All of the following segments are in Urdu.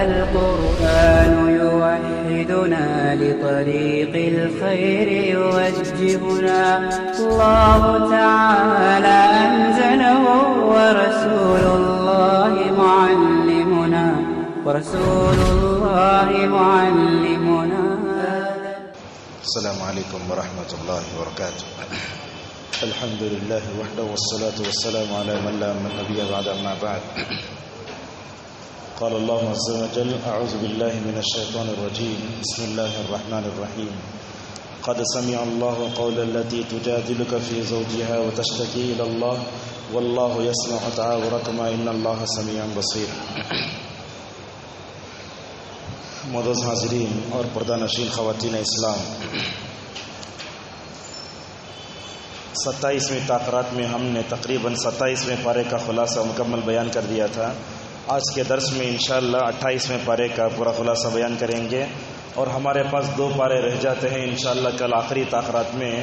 القرآن يوحدنا لطريق الخير يوجهنا الله تعالى أنزله ورسول الله معلمنا. السلام عليكم ورحمة الله وبركاته. الحمد لله وحده والصلاة والسلام على من لا نبي بعد أما بعد. قال الله عز وجل: أعوذ بالله من الشيطان الرجيم. بسم الله الرحمن الرحيم. قد سمع الله قول التي تجادلك في زوجها وتشتكي إلى الله والله يسمع تحاوركما إن الله سميع بصير. معزز حاضرین اور پردہ نشین خواتین اسلام، 27ویں تاخرات میں ہم نے تقریباً 27ویں پارے کا خلاصہ مکمل بیان کر دیا تھا. آج کے درس میں انشاءاللہ 28ویں پارے کا پورا خلاصہ بیان کریں گے، اور ہمارے پاس 2 پارے رہ جاتے ہیں. انشاءاللہ کل آخری تاخرات میں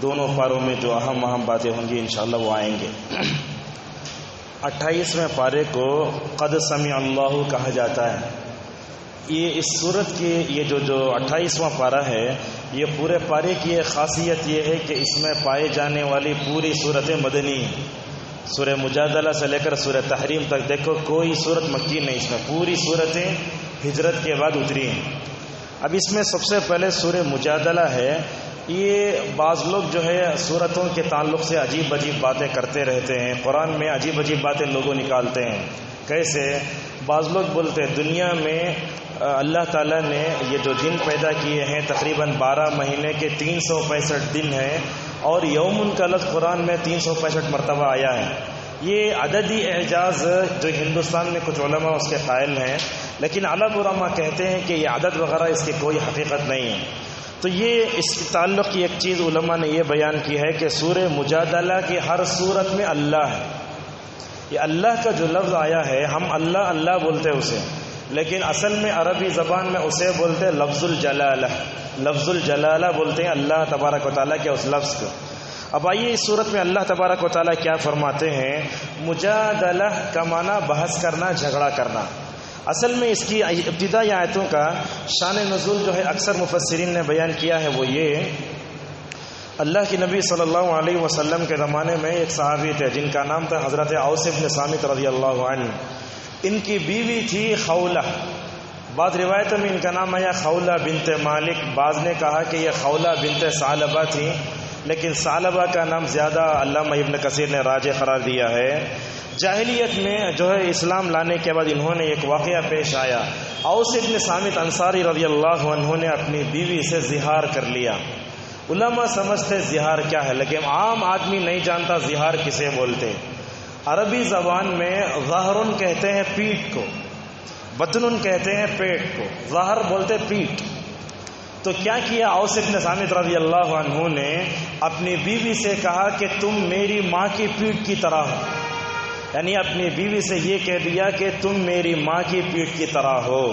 دونوں پاروں میں جو اہم باتیں ہوں گی انشاءاللہ وہ آئیں گے. 28ویں پارے کو قد سمع اللہ کہا جاتا ہے. یہ اس صورت کی یہ جو 28واں پارہ ہے، یہ پورے پارے کی ایک خاصیت یہ ہے کہ اس میں پائے جانے والی پوری صورتیں مدنی ہیں. سورہ مجادلہ سے لے کر سورہ تحریم تک دیکھو، کوئی صورت مکی نہیں، اس میں پوری صورتیں ہجرت کے بعد اتری ہیں. اب اس میں سب سے پہلے سورہ مجادلہ ہے. یہ بعض لوگ جو ہے صورتوں کے تعلق سے عجیب باتیں کرتے رہتے ہیں. قرآن میں عجیب باتیں لوگوں نکالتے ہیں. کیسے؟ بعض لوگ بولتے ہیں دنیا میں اللہ تعالیٰ نے یہ جو جن پیدا کیے ہیں تقریباً 12 مہینے کے 365 دن ہیں، اور یوم کا لفظ قرآن میں 365 مرتبہ آیا ہے. یہ عددی اعجاز جو ہندوستان میں کچھ علماء اس کے قائل ہیں، لیکن اعلیٰ علماء کہتے ہیں کہ یہ عدد وغیرہ اس کی کوئی حقیقت نہیں ہے. تو یہ اس کے تعلق کی ایک چیز علماء نے یہ بیان کی ہے کہ سورہ مجادلہ کی ہر صورت میں اللہ ہے. یہ اللہ کا جو لفظ آیا ہے، ہم اللہ بولتے اسے، لیکن اصل میں عربی زبان میں اسے بولتے ہیں لفظ الجلالہ. لفظ الجلالہ بولتے ہیں اللہ تبارک و تعالیٰ کے اس لفظ کو. اب آئیے اس صورت میں اللہ تبارک و تعالیٰ کیا فرماتے ہیں. مجادلہ کا معنی بحث کرنا، جھگڑا کرنا. اصل میں اس کی ابتدائی آیتوں کا شان نزول جو ہے اکثر مفسرین نے بیان کیا ہے، وہ یہ: اللہ کے نبی صلی اللہ علیہ وسلم کے زمانے میں ایک صحابی تھے جن کا نام تھا حضرت اوس بن صامت رضی اللہ عنہ. ان کی بیوی تھی خولہ. بعض روایتوں میں ان کا نام آیا خولہ بنت مالک، بعض نے کہا کہ یہ خولہ بنت ثعلبہ تھی، لیکن ثعلبہ کا نام زیادہ علامہ ابن کثیر نے راجح قرار دیا ہے. جاہلیت میں جو ہے اسلام لانے کے بعد انہوں نے ایک واقعہ پیش آیا. اوس بن صامت انصاری رضی اللہ عنہ نے اپنی بیوی سے زہار کر لیا. علماء سمجھتے زہار کیا ہے، لیکن عام آدمی نہیں جانتا زہار کسے بولتے. عربی زبان میں ظہرن کہتے ہیں پیٹ کو، بطنن کہتے ہیں پیٹ کو، ظہر بولتے پیٹ. تو کیا کیا اوس بن صامت رضی اللہ عنہ نے اپنی بیوی سے کہا کہ تم میری ماں کی پیٹ کی طرح ہو. یعنی اپنی بیوی سے یہ کہہ دیا کہ تم میری ماں کی پیٹ کی طرح ہو.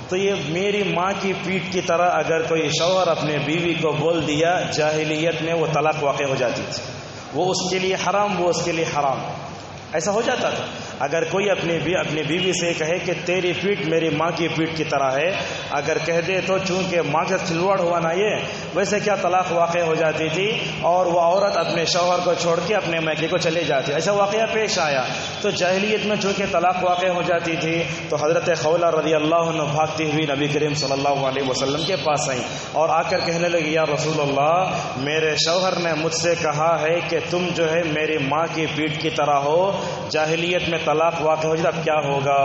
تو یہ میری ماں کی پیٹ کی طرح اگر کوئی شوہر اپنے بیوی کو بول دیا، جاہلیت میں وہ طلاق واقع ہو جاتی تھی. وہ اس کے لیے حرام، وہ اس کے لیے حرام. ایسا ہو جاتا تھا. اگر کوئی اپنی بیوی سے کہے کہ تیری پیٹ میری ماں کی پیٹ کی طرح ہے، اگر کہہ دے تو چونکہ ماں کا کھلواڑ ہوا نا یہ، ویسے کیا طلاق واقع ہو جاتی تھی اور وہ عورت اپنے شوہر کو چھوڑ کے اپنے میکے کو چلے جاتی. ایسا واقعہ پیش آیا. تو جاہلیت میں چونکہ طلاق واقع ہو جاتی تھی تو حضرت خولہ رضی اللہ عنہ بھاگتی ہوئی نبی کریم صلی اللہ علیہ وسلم کے پاس آئیں اور آ کر کہنے لگی: یا رسول اللہ، میرے شوہر نے مجھ سے کہا ہے کہ تم جو ہے میری ماں کی پیٹ کی طرح ہو، جاہلیت میں طلاق واقع ہو جائے اب کیا ہوگا؟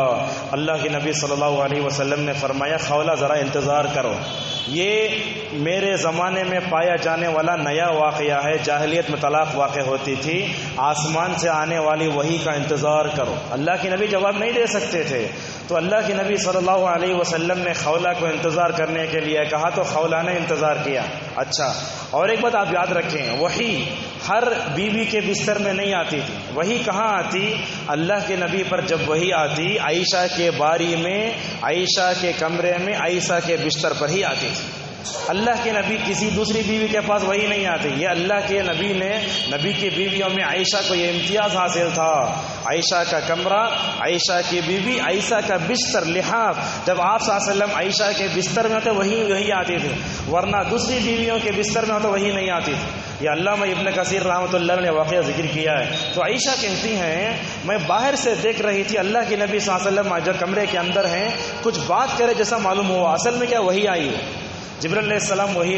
اللہ کے نبی صلی اللہ علیہ وسلم نے فرمایا: خولہ ذرا انتظار کرو، یہ میرے زمانے میں پایا جانے والا نیا واقعہ ہے. جاہلیت میں طلاق واقع ہوتی تھی، آسمان سے آنے والی وحی کا انتظار کرو. اللہ کے نبی جواب نہیں دے سکتے تھے، تو اللہ کے نبی صلی اللہ علیہ وسلم نے خولہ کو انتظار کرنے کے لیے کہا تو خولہ نے انتظار کیا. اچھا، اور ایک بات آپ یاد رکھیں، وحی ہر بیوی کے بستر میں نہیں آتی تھی. وحی کہاں آتی؟ اللہ کے نبی پر جب وحی آتی عائشہ کے باری میں، عائشہ کے کمرے میں، عائشہ کے بستر پر ہی آتی تھی. اللہ کے نبی کسی دوسری بیوی کے پاس وہی نہیں آتی. یہ اللہ کے نبی نے نبی کی بیویوں میں عائشہ کو یہ امتیاز حاصل تھا. عائشہ کا کمرہ، عائشہ کی بیوی، عائشہ کا بستر، لحاف، جب آپ صلی اللہ علیہ وسلم عائشہ کے بستر میں ہوتے وہی آتی تھی، ورنہ دوسری بیویوں کے بستر میں ہوتے وہی نہیں آتی تھی. یہ علامہ ابن کثیر رحمۃ اللہ نے واقعہ ذکر کیا ہے. تو عائشہ کہتی ہیں میں باہر سے دیکھ رہی تھی اللہ کے نبی صلی اللہ علیہ وسلم جو کمرے کے اندر ہیں کچھ بات کرے جیسا معلوم ہوا، اصل میں کیا وہی آئی. جبرائیل علیہ السلام وہی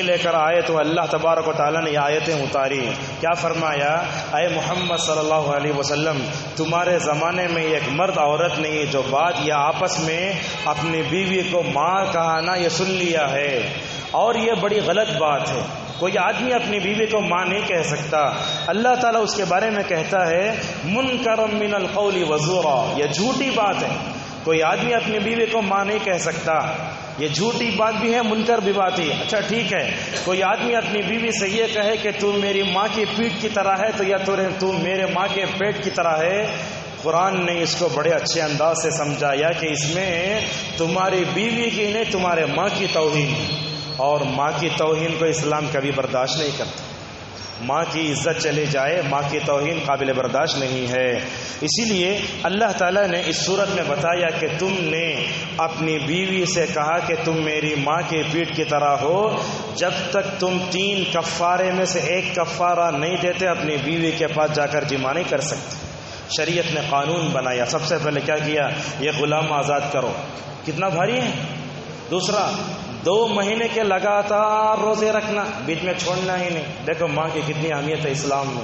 لے کر آئے تو اللہ تبارک و تعالیٰ نے یہ آیتیں اتاری. کیا فرمایا؟ اے محمد صلی اللہ علیہ وسلم، تمہارے زمانے میں ایک مرد عورت نہیں جو بات یا آپس میں اپنی بیوی کو ماں کہنا یہ سن لیا ہے، اور یہ بڑی غلط بات ہے. کوئی آدمی اپنی بیوی کو ماں نہیں کہہ سکتا. اللہ تعالیٰ اس کے بارے میں کہتا ہے منکرا من القول وزورا، یہ جھوٹی بات ہے. کوئی آدمی اپنی بیوی کو ماں نہیں کہہ سکتا، یہ جھوٹی بات بھی ہے، منکر بھی بات ہے. اچھا ٹھیک ہے، کوئی آدمی اپنی بیوی سے یہ کہے کہ تو میری ماں کی پیٹھ کی طرح ہے، تو یا تو میرے ماں کے پیٹ کی طرح ہے. قرآن نے اس کو بڑے اچھے انداز سے سمجھایا کہ اس میں تمہاری بیوی کی نہیں، تمہارے ماں کی توہین، اور ماں کی توہین کو اسلام کبھی برداشت نہیں کرتا. ماں کی عزت چلی جائے، ماں کی توہین قابل برداشت نہیں ہے. اسی لیے اللہ تعالیٰ نے اس صورت میں بتایا کہ تم نے اپنی بیوی سے کہا کہ تم میری ماں کی پیٹھ کی طرح ہو. جب تک تم 3 کفارے میں سے ایک کفارہ نہیں دیتے اپنی بیوی کے پاس جا کر جمع نہیں کر سکتے. شریعت نے قانون بنایا. سب سے پہلے کیا کیا؟ یہ غلام آزاد کرو. کتنا بھاری ہے. دوسرا 2 مہینے کے لگاتار روزے رکھنا، بیچ میں چھوڑنا ہی نہیں. دیکھو ماں کی کتنی اہمیت ہے اسلام میں.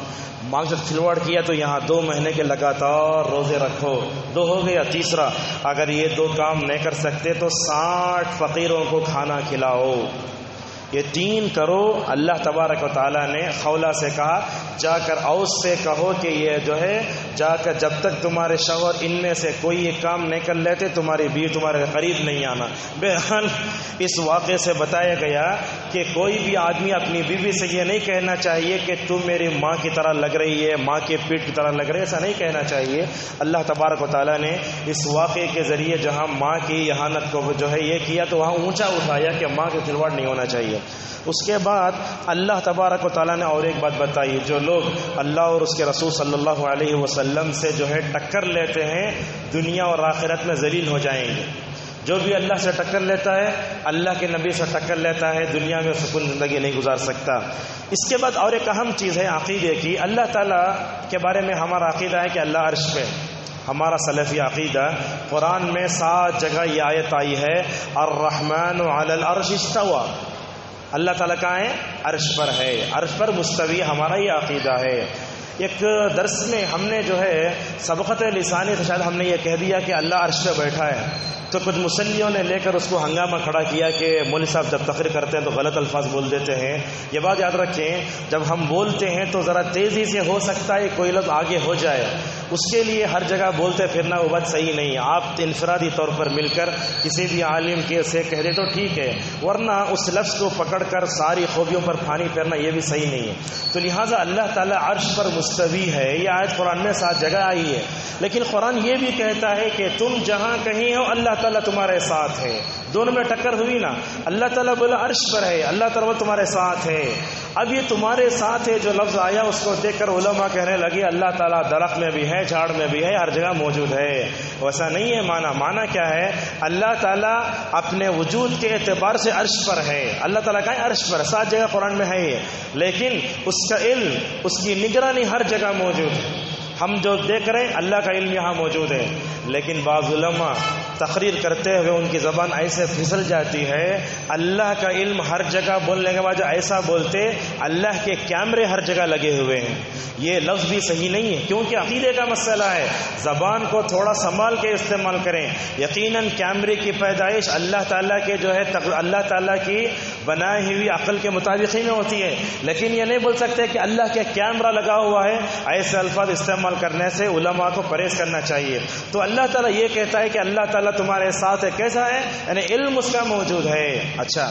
ماں سے کھلواڑ کیا تو یہاں 2 مہینے کے لگاتار روزے رکھو. 2 ہو گیا. تیسرا اگر یہ 2 کام نہیں کر سکتے تو 60 فقیروں کو کھانا کھلاؤ. یہ 3 کرو. اللہ تبارک و تعالیٰ نے خولہ سے کہا جا کر اوس سے کہو کہ یہ جو ہے جا کر جب تک تمہارے شوہر ان میں سے کوئی یہ کام نہیں کر لیتے تمہاری بیوی تمہارے قریب نہیں آنا. بہرحال اس واقعے سے بتایا گیا کہ کوئی بھی آدمی اپنی بیوی سے یہ نہیں کہنا چاہیے کہ تم میری ماں کی طرح لگ رہی ہے، ماں کی پیٹ کی طرح لگ رہی ہے، ایسا نہیں کہنا چاہیے. اللہ تبارک و تعالیٰ نے اس واقعے کے ذریعے جہاں ماں کی اہانت کو جو ہے یہ کیا تو وہاں اونچا اٹھایا کہ ماں کے کھلواڑ نہیں ہونا چاہیے. اس کے بعد اللہ تبارک و تعالیٰ نے اور ایک بات بتائی، جو لوگ اللہ اور اس کے رسول صلی اللہ علیہ وسلم سے جو ہے ٹکر لیتے ہیں دنیا اور آخرت میں ذلیل ہو جائیں گے. جو بھی اللہ سے ٹکر لیتا ہے، اللہ کے نبی سے ٹکر لیتا ہے، دنیا میں سکون زندگی نہیں گزار سکتا. اس کے بعد اور ایک اہم چیز ہے عقیدے کی. اللہ تعالیٰ کے بارے میں ہمارا عقیدہ ہے کہ اللہ عرش پہ. ہمارا سلفی عقیدہ قرآن میں 7 جگہ یہ آیت آئی ہے الرحمن علی العرش استوى. اللہ تعالیٰ کہاں ہے؟ عرش پر ہے. عرش پر مستوی ہمارا یہ عقیدہ ہے. ایک درس میں ہم نے جو ہے سبقت لسانی تو شاید ہم نے یہ کہہ دیا کہ اللہ عرش پہ بیٹھا ہے، تو کچھ مسلیوں نے لے کر اس کو ہنگامہ کھڑا کیا کہ مولوی صاحب جب تقریر کرتے ہیں تو غلط الفاظ بول دیتے ہیں. یہ بات یاد رکھیں، جب ہم بولتے ہیں تو ذرا تیزی سے ہو سکتا ہے کوئی لفظ آگے ہو جائے، اس کے لیے ہر جگہ بولتے پھرنا وہ بات صحیح نہیں. آپ انفرادی طور پر مل کر کسی بھی عالم کے سے کہہ دے تو ٹھیک ہے، ورنہ اس لفظ کو پکڑ کر ساری خوبیوں پر پھانی پھیرنا یہ بھی صحیح نہیں ہے. تو لہٰذا اللہ تعالیٰ عرش پر مستوی ہے. یہ آیت قرآن میں 7 جگہ آئی ہے، لیکن قرآن یہ بھی کہتا ہے کہ تم جہاں کہیں ہو اللہ تعالیٰ تمہارے ساتھ ہے. دونوں میں ٹکر ہوئی نا. اللہ تعالیٰ بولا عرش پر ہے، اللہ تعالیٰ تمہارے ساتھ ہے. اب یہ تمہارے ساتھ ہے جو لفظ آیا اس کو دیکھ کر علماء کہنے لگے اللہ تعالیٰ درخت میں بھی ہے، جھاڑ میں بھی ہے، ہر جگہ موجود ہے. ویسا نہیں ہے. معنی کیا ہے؟ اللہ تعالیٰ اپنے وجود کے اعتبار سے عرش پر ہے. اللہ تعالیٰ کا عرش پر 7 جگہ قرآن میں ہے، لیکن اس کا علم، اس کی نگرانی ہر جگہ موجود ہے. ہم جو دیکھ رہے ہیں اللہ کا علم یہاں موجود ہے، لیکن بعض علماء تقریر کرتے ہوئے ان کی زبان ایسے پھسل جاتی ہے، اللہ کا علم ہر جگہ بولنے کے بعد جو ایسا بولتے اللہ کے کیمرے ہر جگہ لگے ہوئے ہیں. یہ لفظ بھی صحیح نہیں ہے، کیونکہ عقیدے کا مسئلہ ہے. زبان کو تھوڑا سنبھال کے استعمال کریں. یقیناً کیمرے کی پیدائش اللہ تعالیٰ کے جو ہے اللہ تعالیٰ کی بنائی ہوئی عقل کے مطابق ہی میں ہوتی ہے، لیکن یہ نہیں بول سکتے کہ اللہ کے کیمرہ لگا ہوا ہے. ایسے الفاظ استعمال کرنے سے علماء کو پرہیز کرنا چاہیے. تو اللہ تعالیٰ یہ کہتا ہے کہ اللہ تعالیٰ تمہارے ساتھ ہے. کیسا ہے؟ یعنی علم اس کا موجود ہے. اچھا،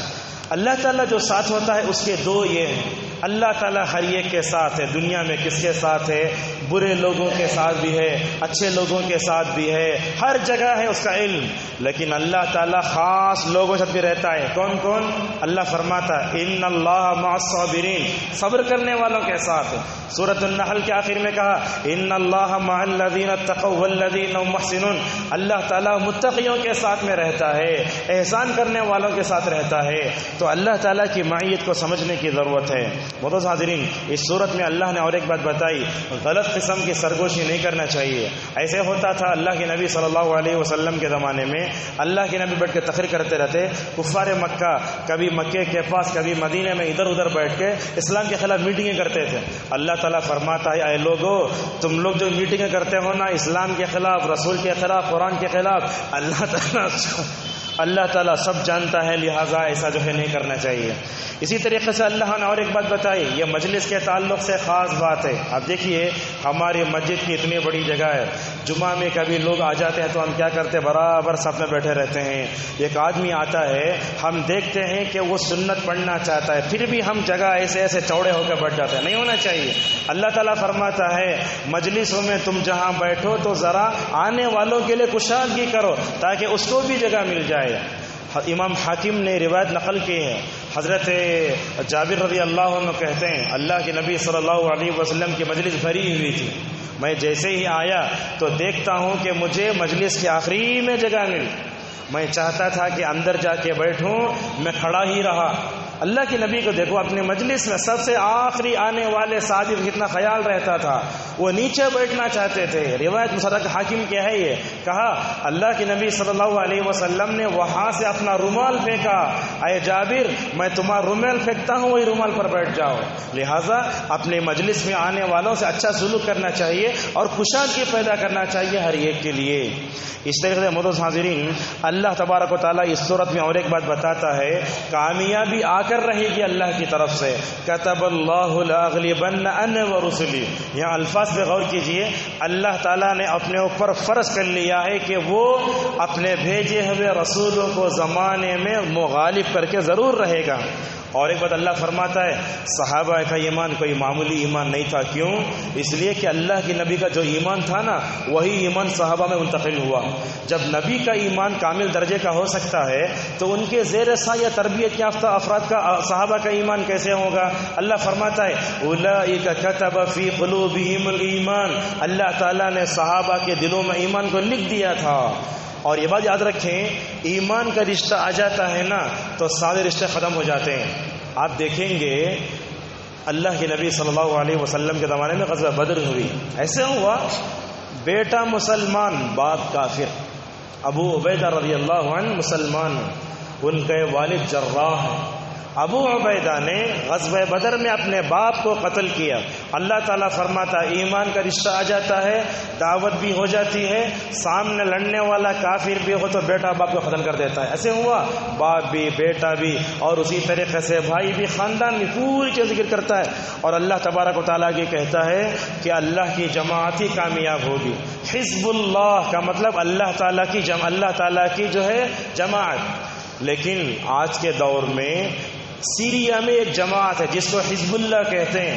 اللہ تعالیٰ جو ساتھ ہوتا ہے اس کے 2 یہ ہیں. اللہ تعالیٰ ہر ایک کے ساتھ ہے. دنیا میں کس کے ساتھ ہے؟ برے لوگوں کے ساتھ بھی ہے, اچھے لوگوں کے ساتھ بھی ہے, ہر جگہ ہے اس کا علم. لیکن اللہ تعالیٰ خاص لوگوں سے بھی رہتا ہے. کون کون؟ اللہ فرماتا ہے ان اللہ مع الصابرین, صبر کرنے والوں کے ساتھ. سورۃ النحل کے آخر میں کہا ان اللہ مع الذین اتقوا والذین هم محسنون, اللہ تعالیٰ متقیوں کے ساتھ میں رہتا ہے, احسان کرنے والوں کے ساتھ رہتا ہے. تو اللہ تعالیٰ کی معیت کو سمجھنے کی ضرورت ہے. معزز حاضرین, اس صورت میں اللہ نے اور ایک بات بتائی, غلط قسم کی سرگوشی نہیں کرنا چاہیے. ایسے ہوتا تھا اللہ کے نبی صلی اللہ علیہ وسلم کے زمانے میں, اللہ کے نبی بیٹھ کے تقریر کرتے رہتے. کفار مکہ کبھی مکے کے پاس کبھی مدینے میں ادھر ادھر بیٹھ کے اسلام کے خلاف میٹنگیں کرتے تھے. اللہ تعالیٰ فرماتا ہے اے لوگو, تم لوگ جو میٹنگیں کرتے ہو نا اسلام کے خلاف, رسول کے خلاف, قرآن کے خلاف, اللہ تعالیٰ سب جانتا ہے, لہٰذا ایسا جو ہے نہیں کرنا چاہیے. اسی طریقے سے اللہ نے اور ایک بات بتائی, یہ مجلس کے تعلق سے خاص بات ہے. اب دیکھیے ہماری مسجد کی اتنی بڑی جگہ ہے, جمعہ میں کبھی لوگ آ جاتے ہیں تو ہم کیا کرتے ہیں, برابر سب میں بیٹھے رہتے ہیں. ایک آدمی آتا ہے, ہم دیکھتے ہیں کہ وہ سنت پڑھنا چاہتا ہے, پھر بھی ہم جگہ ایسے ایسے چوڑے ہو کے بیٹھ جاتے ہیں. نہیں ہونا چاہیے. اللہ تعالیٰ فرماتا ہے مجلسوں میں تم جہاں بیٹھو تو ذرا آنے والوں کے لیے کشادگی کرو تاکہ اس کو بھی جگہ مل جائے. امام حاکم نے روایت نقل کی ہے, حضرت جابر رضی اللہ عنہ کہتے ہیں اللہ کے نبی صلی اللہ علیہ وسلم کی مجلس بھری ہوئی تھی. میں جیسے ہی آیا تو دیکھتا ہوں کہ مجھے مجلس کے آخری میں جگہ ملی. میں چاہتا تھا کہ اندر جا کے بیٹھوں, میں کھڑا ہی رہا. اللہ کے نبی کو دیکھو اپنے مجلس میں سب سے آخری آنے والے صحابی کو کتنا خیال رہتا تھا, وہ نیچے بیٹھنا چاہتے تھے. روایت مصدق حاکم کیا ہے, یہ کہا اللہ کے نبی صلی اللہ علیہ وسلم نے وہاں سے اپنا رومال پھینکا, اے جابر میں تمہارا رومال پھینکتا ہوں, وہی رومال پر بیٹھ جاؤ. لہٰذا اپنے مجلس میں آنے والوں سے اچھا سلوک کرنا چاہیے اور کشادگی پیدا کرنا چاہیے ہر ایک کے لیے. اس طریقے سے معزز حاضرین, اللہ تبارک و تعالیٰ اس صورت میں اور ایک بات بتاتا ہے, کامیابی آ کر رہے گی اللہ کی طرف سے. کتب اللہ لاغلبن انا ورسلی, یہاں الفاظ پہ غور کیجئے. اللہ تعالیٰ نے اپنے اوپر فرض کر لیا ہے کہ وہ اپنے بھیجے ہوئے رسولوں کو زمانے میں مغالب کر کے ضرور رہے گا. اور ایک بات اللہ فرماتا ہے صحابہ کا ایمان کوئی معمولی ایمان نہیں تھا. کیوں؟ اس لیے کہ اللہ کے نبی کا جو ایمان تھا نا وہی ایمان صحابہ میں منتقل ہوا. جب نبی کا ایمان کامل درجے کا ہو سکتا ہے تو ان کے زیر سایہ تربیت یافتہ افراد کا صحابہ کا ایمان کیسے ہوگا؟ اللہ فرماتا ہے اولئک کتب فی قلوبہم الایمان, اللہ تعالیٰ نے صحابہ کے دلوں میں ایمان کو لکھ دیا تھا. اور یہ بات یاد رکھیں, ایمان کا رشتہ آ جاتا ہے نا تو سارے رشتے ختم ہو جاتے ہیں. آپ دیکھیں گے اللہ کے نبی صلی اللہ علیہ وسلم کے زمانے میں غزوہ بدر ہوئی. ایسے ہوا بیٹا مسلمان باپ کافر. ابو عبیدہ رضی اللہ عنہ مسلمان, ان کے والد جراح ہیں. ابو عبیدہ نے غزوہ بدر میں اپنے باپ کو قتل کیا. اللہ تعالیٰ فرماتا ایمان کا رشتہ آ جاتا ہے, دعوت بھی ہو جاتی ہے, سامنے لڑنے والا کافر بھی ہو تو بیٹا باپ کو قتل کر دیتا ہے. ایسے ہوا باپ بھی بیٹا بھی, اور اسی طریقے سے بھائی بھی, خاندان بھی, پوری چیز ذکر کرتا ہے. اور اللہ تبارک و تعالیٰ کی کہتا ہے کہ اللہ کی جماعت ہی کامیاب ہوگی. حزب اللہ کا مطلب اللہ تعالیٰ کی جو ہے جماعت. لیکن آج کے دور میں سیریا میں ایک جماعت ہے جس کو حزب اللہ کہتے ہیں.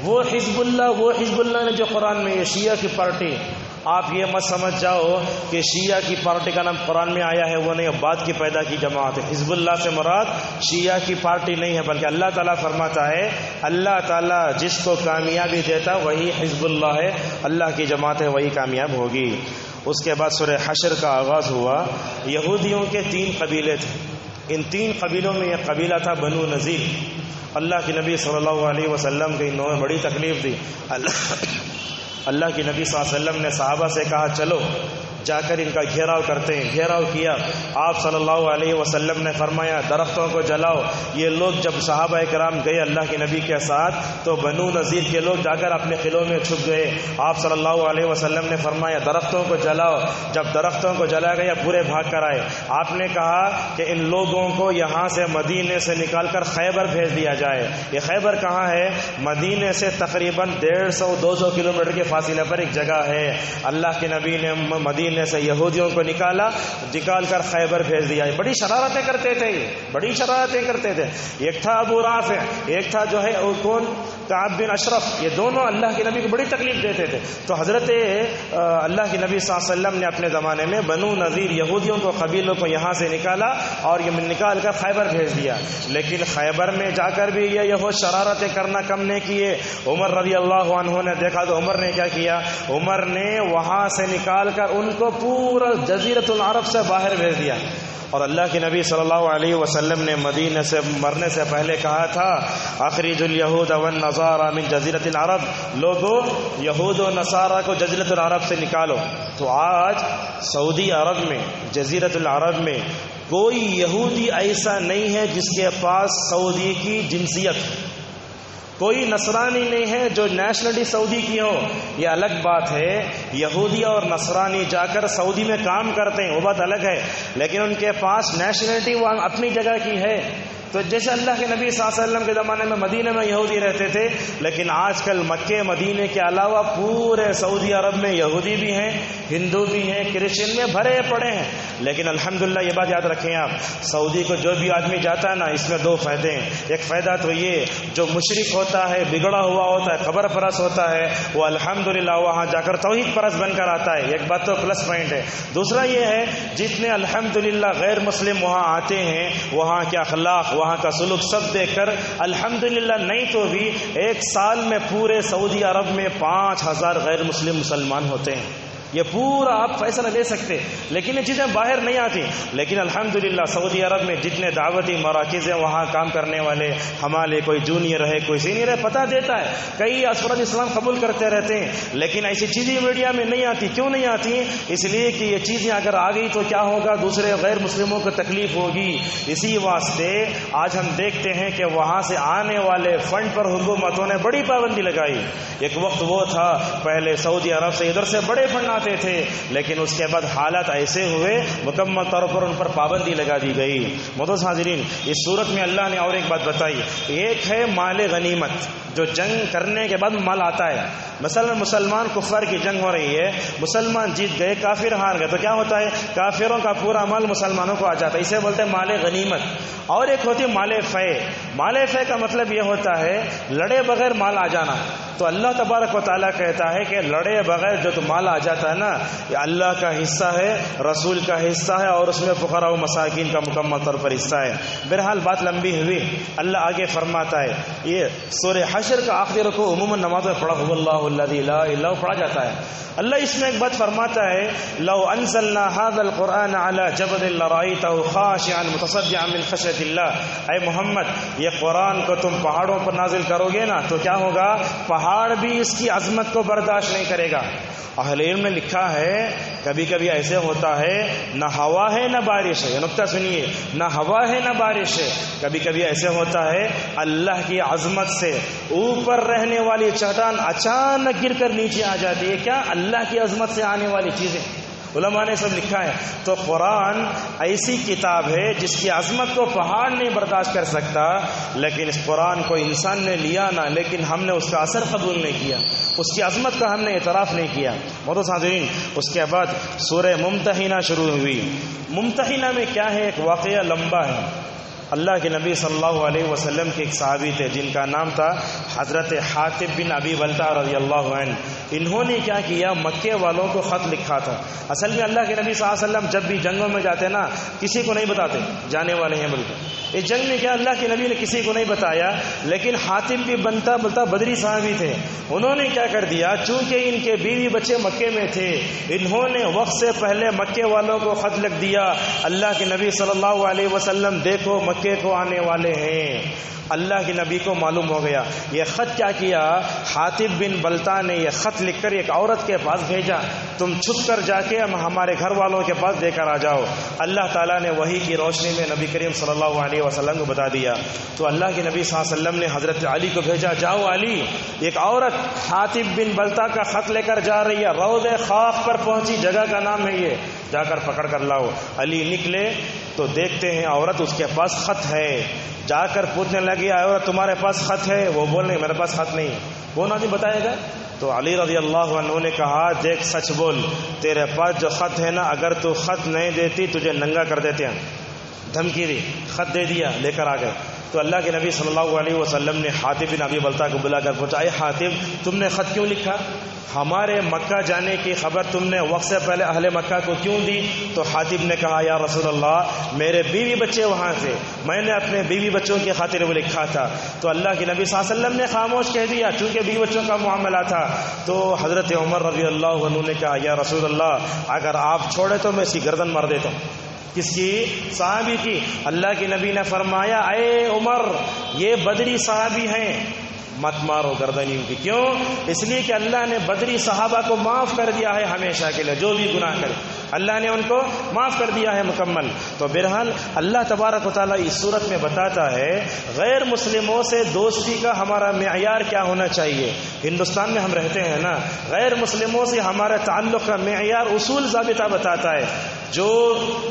وہ حزب اللہ نے جو قرآن میں یہ شیعہ کی پارٹی, آپ یہ مت سمجھ جاؤ کہ شیعہ کی پارٹی کا نام قرآن میں آیا ہے, وہ نہیں, بعد کی پیدا کی جماعت ہے. حزب اللہ سے مراد شیعہ کی پارٹی نہیں ہے, بلکہ اللہ تعالیٰ فرماتا ہے اللہ تعالیٰ جس کو کامیابی دیتا وہی حزب اللہ ہے, اللہ کی جماعت ہے وہی کامیاب ہوگی. اس کے بعد سورہ حشر کا آغاز ہوا. یہودیوں کے 3 قبیلے تھے. ان 3 قبیلوں میں ایک قبیلہ تھا بنو نذیر. اللہ کے نبی صلی اللہ علیہ وسلم کو انہوں نے بڑی تکلیف دی. اللہ کے نبی صلی اللہ علیہ وسلم نے صحابہ سے کہا چلو جا کر ان کا گھیراؤ کرتے ہیں. گھیراؤ کیا. آپ صلی اللہ علیہ وسلم نے فرمایا درختوں کو جلاؤ. یہ لوگ جب صحابہ کرام گئے اللہ کے نبی کے ساتھ تو بنو نذیر کے لوگ جا کر اپنے قلعوں میں چھپ گئے. آپ صلی اللہ علیہ وسلم نے فرمایا درختوں کو جلاؤ. جب درختوں کو جلا گیا پورے بھاگ کر آئے. آپ نے کہا کہ ان لوگوں کو یہاں سے مدینے سے نکال کر خیبر بھیج دیا جائے. یہ خیبر کہاں ہے؟ مدینے سے تقریباً 150-200 کلومیٹر کے فاصلے پر ایک جگہ ہے. اللہ کے نبی نے مدینے مدینے سے یہودیوں کو نکال کر خیبر بھیج دیا. بڑی شرارتیں کرتے تھے, بڑی شرارتیں کرتے تھے. ایک تھا ابو رافع, ایک تھا جو ہے کون, کعب بن اشرف. یہ دونوں اللہ کے نبی کو بڑی تکلیف دیتے تھے. تو حضرت اللہ کے نبی صلی اللہ علیہ وسلم نے اپنے زمانے میں بنو نذیر یہودیوں کو, قبیلوں کو یہاں سے نکالا اور یہ نکال کر خیبر بھیج دیا. لیکن خیبر میں جا کر بھی یہ یہود شرارتیں کرنا کم نہیں کیے. عمر رضی اللہ عنہ نے دیکھا تو عمر نے کیا کیا, عمر نے وہاں سے نکال کر ان کو پورا جزیرۃ العرب سے باہر بھیج دیا. اور اللہ کے نبی صلی اللہ علیہ وسلم نے مدینہ سے مرنے سے پہلے کہا تھا, اخرج الیہود والنصارى من جزیرۃ العرب, لوگوں یہود و نصارہ کو جزیرۃ العرب سے نکالو. تو آج سعودی عرب میں, جزیرۃ العرب میں کوئی یہودی ایسا نہیں ہے جس کے پاس سعودی کی جنسیت, کوئی نصرانی نہیں ہے جو نیشنلٹی سعودی کی ہو. یہ الگ بات ہے, یہودی اور نصرانی جا کر سعودی میں کام کرتے ہیں وہ بات الگ ہے, لیکن ان کے پاس نیشنلٹی وہ اپنی جگہ کی ہے. تو جیسے اللہ کے نبی صلی اللہ علیہ وسلم کے زمانے میں مدینہ میں یہودی رہتے تھے, لیکن آج کل مکے مدینے کے علاوہ پورے سعودی عرب میں یہودی بھی ہیں, ہندو بھی ہیں, کرسچن میں بھرے پڑے ہیں. لیکن الحمدللہ یہ بات یاد رکھیں آپ, سعودی کو جو بھی آدمی جاتا ہے نا, اس میں دو فائدے ہیں. ایک فائدہ تو یہ, جو مشرک ہوتا ہے, بگڑا ہوا ہوتا ہے, قبر پرست ہوتا ہے, وہ الحمدللہ وہاں جا کر توحید پرست بن کر آتا ہے. ایک بات تو پلس پوائنٹ ہے. دوسرا یہ ہے, جتنے الحمدللہ غیر مسلم وہاں آتے ہیں, وہاں کے اخلاق, وہاں کا سلوک سب دیکھ کر الحمدللہ نہیں تو بھی ایک سال میں پورے سعودی عرب میں 5000 غیر مسلم مسلمان ہوتے ہیں. یہ پورا آپ فیصلہ لے سکتے, لیکن یہ چیزیں باہر نہیں آتی. لیکن الحمدللہ سعودی عرب میں جتنے دعوتی مراکز ہیں, وہاں کام کرنے والے ہمارے, کوئی جونیئر ہے, کوئی سینئر ہے, پتہ دیتا ہے. کئی افراد اسلام قبول کرتے رہتے ہیں, لیکن ایسی چیزیں میڈیا میں نہیں آتی. کیوں نہیں آتی؟ اس لیے کہ یہ چیزیں اگر آ گئی تو کیا ہوگا, دوسرے غیر مسلموں کو تکلیف ہوگی. اسی واسطے آج ہم دیکھتے ہیں کہ وہاں سے آنے والے فنڈ پر حکومتوں نے بڑی پابندی لگائی. ایک وقت وہ تھا, پہلے سعودی عرب سے ادھر سے بڑے فنڈ تھے, لیکن اس کے بعد حالات ایسے ہوئے, مکمل طور پر ان پر پابندی لگا دی گئی. محترم حاضرین, اس صورت میں اللہ نے اور ایک بات بتائی. ایک ہے مال غنیمت, جو جنگ کرنے کے بعد مال آتا ہے. مثلا مسلمان کفار کی جنگ ہو رہی ہے, مسلمان جیت گئے, کافر ہار گئے, تو کیا ہوتا ہے, کافروں کا پورا مال مسلمانوں کو آ جاتا ہے. اسے بولتے ہیں مال غنیمت. اور ایک ہوتی ہے مال فے. مال فے کا مطلب یہ ہوتا ہے لڑے بغیر مال آ جانا. تو اللہ تبارک و تعالیٰ کہتا ہے کہ لڑے بغیر جو تو مال آ جاتا ہے نا, یہ اللہ کا حصہ ہے, رسول کا حصہ ہے, اور اس میں فقراء و مساکین کا مکمل طور پر حصہ ہے. بہرحال بات لمبی ہوئی, اللہ آگے فرماتا ہے. یہ سورہ حشر کا آخری رکوع عموماً نماز میں پڑھا هو اللہ الذی لا الہ الا هو پڑھا جاتا ہے. اللہ اس میں ایک بات فرماتا ہے, لو انزلنا هذا القرآن على جبل لرأيته خاشعا متصدعا من خشیۃ اللہ. اے محمد, یہ قرآن کو تم پہاڑوں پر نازل کرو گے نا, تو کیا ہوگا, پہاڑ بھی اس کی عظمت کو برداشت نہیں کرے گا. اہل علم نے لکھا ہے, کبھی کبھی ایسے ہوتا ہے, نہ ہوا ہے نہ بارش ہے. یہ نقطہ سنیے, نہ ہوا ہے نہ بارش ہے. کبھی کبھی ایسے ہوتا ہے, اللہ کی عظمت سے اوپر رہنے والی چٹان اچانک گر کر نیچے آ جاتی ہے. کیا اللہ کی عظمت سے آنے والی چیزیں علماء نے سب لکھا ہے. تو قرآن ایسی کتاب ہے جس کی عظمت کو پہاڑ نہیں برداشت کر سکتا, لیکن اس قرآن کو انسان نے لیا نا, لیکن ہم نے اس کا اثر قبول نہیں کیا, اس کی عظمت کا ہم نے اعتراف نہیں کیا. محترم حاضرین, اس کے بعد سورہ ممتحنہ شروع ہوئی. ممتحنہ میں کیا ہے, ایک واقعہ لمبا ہے. اللہ کے نبی صلی اللہ علیہ وسلم کے ایک صحابی تھے جن کا نام تھا حضرت حاطب بن ابی بلتع رضی اللہ عنہ. انہوں نے کیا کیا, مکے والوں کو خط لکھا تھا. اصل میں اللہ کے نبی صلی اللہ علیہ وسلم جب بھی جنگوں میں جاتے نا, کسی کو نہیں بتاتے جانے والے ہیں, بلکہ اس جنگ میں کیا اللہ کے نبی نے کسی کو نہیں بتایا. لیکن حاطب بھی بلتع بدری صحابی تھے. انہوں نے کیا کر دیا, چونکہ ان کے بیوی بچے مکے میں تھے, انہوں نے وقت سے پہلے مکے والوں کو خط لکھ دیا, اللہ کے نبی صلی اللہ علیہ وسلم دیکھو مکے کو آنے والے ہیں. اللہ کے نبی کو معلوم ہو گیا. یہ خط کیا کیا, حاطب بن بلتع نے یہ خط لکھ کر ایک عورت کے پاس بھیجا, تم چھپ کر جا کے ہمارے گھر والوں کے پاس دے کر آ جاؤ. اللہ تعالیٰ نے وحی کی روشنی میں نبی کریم صلی اللہ علیہ وسلم کو بتا دیا. تو اللہ کے نبی صلی اللہ علیہ وسلم نے حضرت علی کو بھیجا, جاؤ علی, ایک عورت حاطب بن بلتع کا خط لے کر جا رہی ہے, روض خاف پر پہنچی, جگہ کا نام ہے یہ, جا کر پکڑ کر لاؤ. علی نکلے تو دیکھتے ہیں عورت, اس کے پاس خط ہے. جا کر پوچھنے لگی, عورت تمہارے پاس خط ہے؟ وہ بولنے میرے پاس خط نہیں. کون آدمی بتائے گا, تو علی رضی اللہ عنہ نے کہا دیکھ سچ بول، تیرے پاس جو خط ہے نا، اگر تو خط نہیں دیتی تجھے ننگا کر دیتے ہیں. دھمکی دی، خط دے دیا، لے کر آ گئے. تو اللہ کے نبی صلی اللہ علیہ وسلم نے حاتب بن ابی بلتع کو بلا کر پوچھا، اے حاتب تم نے خط کیوں لکھا؟ ہمارے مکہ جانے کی خبر تم نے وقت سے پہلے اہل مکہ کو کیوں دی؟ تو حاتب نے کہا یا رسول اللہ میرے بیوی بچے وہاں تھے، میں نے اپنے بیوی بچوں کی خاطر وہ لکھا تھا. تو اللہ کے نبی صلی اللہ علیہ وسلم نے خاموش کہہ دیا چونکہ بیوی بچوں کا معاملہ تھا. تو حضرت عمر رضی اللہ عنہ نے کہا یا رسول اللہ اگر آپ چھوڑے تو میں اس کی گردن مار دیتا ہوں. کس کی؟ صحابی کی. اللہ کے نبی نے فرمایا اے عمر یہ بدری صحابی ہیں، مت مارو گردن ان کی. کیوں؟ اس لیے کہ اللہ نے بدری صحابہ کو معاف کر دیا ہے ہمیشہ کے لیے، جو بھی گناہ کرے اللہ نے ان کو معاف کر دیا ہے مکمل. تو بہرحال اللہ تبارک و تعالیٰ اس صورت میں بتاتا ہے غیر مسلموں سے دوستی کا ہمارا معیار کیا ہونا چاہیے. ہندوستان میں ہم رہتے ہیں نا، غیر مسلموں سے ہمارے تعلق کا معیار اصول ضابطہ بتاتا ہے. جو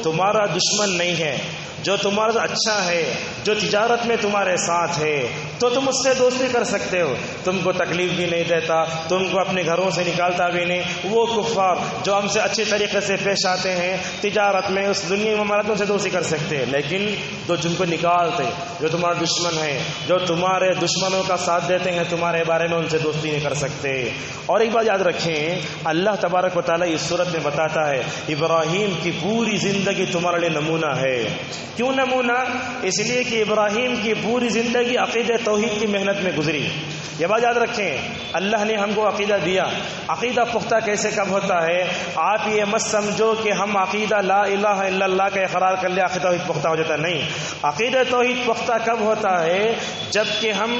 تمہارا دشمن نہیں ہے، جو تمہارا اچھا ہے، جو تجارت میں تمہارے ساتھ ہے، تو تم اس سے دوستی کر سکتے ہو. تم کو تکلیف بھی نہیں دیتا، تم کو اپنے گھروں سے نکالتا بھی نہیں. وہ کفار جو ہم سے اچھے طریقے سے پیش آتے ہیں تجارت میں، اس دنیا میں ہمارا تم سے دوستی کر سکتے ہیں. لیکن جو تم کو نکالتے، جو تمہارا دشمن ہے، جو تمہارے دشمنوں کا ساتھ دیتے ہیں، تمہارے بارے میں ان سے دوستی نہیں کر سکتے. اور ایک بات یاد رکھیں، اللہ تبارک و تعالیٰ اس صورت میں بتاتا ہے ابراہیم کی پوری زندگی تمہارے لیے نمونہ ہے. کیوں نمونہ؟ اس لیے کہ ابراہیم کی پوری زندگی عقیدہ توحید کی محنت میں گزری. یہ بات یاد رکھیں، اللہ نے ہم کو عقیدہ دیا. عقیدہ پختہ کیسے کب ہوتا ہے؟ آپ یہ مت سمجھو کہ ہم عقیدہ لا الہ الا اللہ کا اقرار کر لیا عقیدہ توحید پختہ ہو جاتا ہے. نہیں، عقیدہ توحید پختہ کب ہوتا ہے؟ جب کہ ہم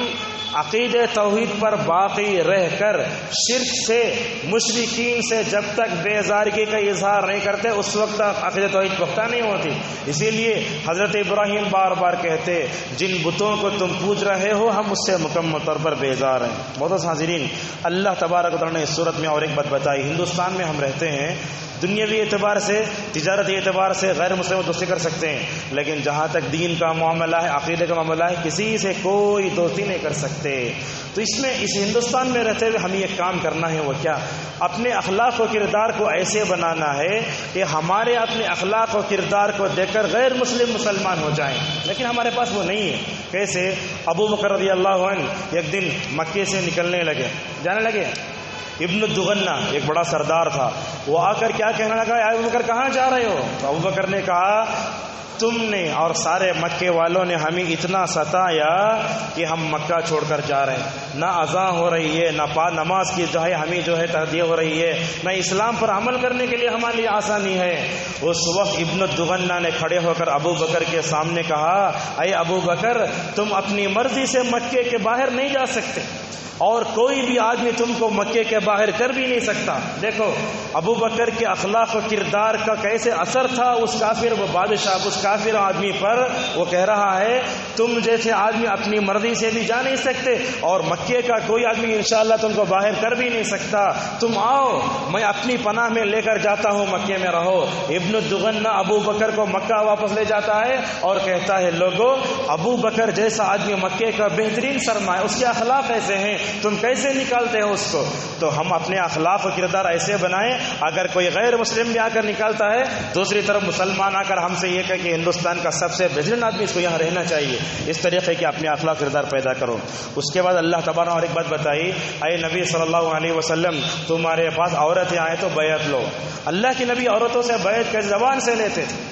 عقیدہ توحید پر باقی رہ کر شرک سے، مشرکین سے جب تک بیزارگی کا اظہار نہیں کرتے اس وقت تک عقیدہ توحید پختہ نہیں ہوتی. اسی لیے حضرت ابراہیم بار بار کہتے جن بتوں کو تم پوج رہے ہو ہم اس سے مکمل طور پر بیزار ہیں. بہت حاضرین، اللہ تبارک و تعالیٰ نے اس صورت میں اور ایک بات بتائی. ہندوستان میں ہم رہتے ہیں، دنیاوی اعتبار سے، تجارتی اعتبار سے غیر مسلم دوستی کر سکتے ہیں، لیکن جہاں تک دین کا معاملہ ہے، عقیدے کا معاملہ ہے، کسی سے کوئی دوستی نہیں کر سکتے. تو اس میں اس ہندوستان میں رہتے ہوئے ہمیں ایک کام کرنا ہے. وہ کیا؟ اپنے اخلاق و کردار کو ایسے بنانا ہے کہ ہمارے اپنے اخلاق و کردار کو دیکھ کر غیر مسلم مسلمان ہو جائیں. لیکن ہمارے پاس وہ نہیں ہے. کیسے؟ ابو بکر رضی اللہ عنہ ایک دن مکے سے نکلنے لگے، جانے لگے. ابن الدغنہ ایک بڑا سردار تھا، وہ آ کر کیا کہنے لگا، ابو بکر کہاں جا رہے ہو؟ تو ابو بکر نے کہا تم نے اور سارے مکے والوں نے ہمیں اتنا ستایا کہ ہم مکہ چھوڑ کر جا رہے ہیں. نہ اذان ہو رہی ہے، نہ نماز کی جو ہے ہمیں جو ہے تہدید ہو رہی ہے، نہ اسلام پر عمل کرنے کے لیے ہمارے لیے آسانی ہے. اس وقت ابن الدغنہ نے کھڑے ہو کر ابو بکر کے سامنے کہا اے ابو بکر تم اپنی مرضی سے مکے کے باہر نہیں جا سکتے اور کوئی بھی آدمی تم کو مکے کے باہر کر بھی نہیں سکتا. دیکھو ابو بکر کے اخلاق و کردار کا کیسے اثر تھا اس کافر و بادشاہ، اس کافر آدمی پر. وہ کہہ رہا ہے تم جیسے آدمی اپنی مرضی سے بھی جا نہیں سکتے اور مکے کا کوئی آدمی انشاءاللہ تم کو باہر کر بھی نہیں سکتا. تم آؤ، میں اپنی پناہ میں لے کر جاتا ہوں، مکے میں رہو. ابن الدغنہ ابو بکر کو مکہ واپس لے جاتا ہے اور کہتا ہے لوگو ابو بکر جیسا آدمی مکے کا بہترین سرمایہ، اس کے اخلاق ایسے ہیں، تم کیسے نکالتے ہو اس کو؟ تو ہم اپنے اخلاق و کردار ایسے بنائیں، اگر کوئی غیر مسلم بھی آ کر نکالتا ہے، دوسری طرف مسلمان آ کر ہم سے یہ کہے کہ ہندوستان کا سب سے بہترین آدمی اس کو یہاں رہنا چاہیے، اس طریقے کے اپنے اخلاق کردار پیدا کرو. اس کے بعد اللہ تبارک اور ایک بات بتائی، اے نبی صلی اللہ علیہ وسلم تمہارے پاس عورتیں آئیں تو بیعت لو. اللہ کے نبی عورتوں سے بیعت کے زبان سے لیتے تھے،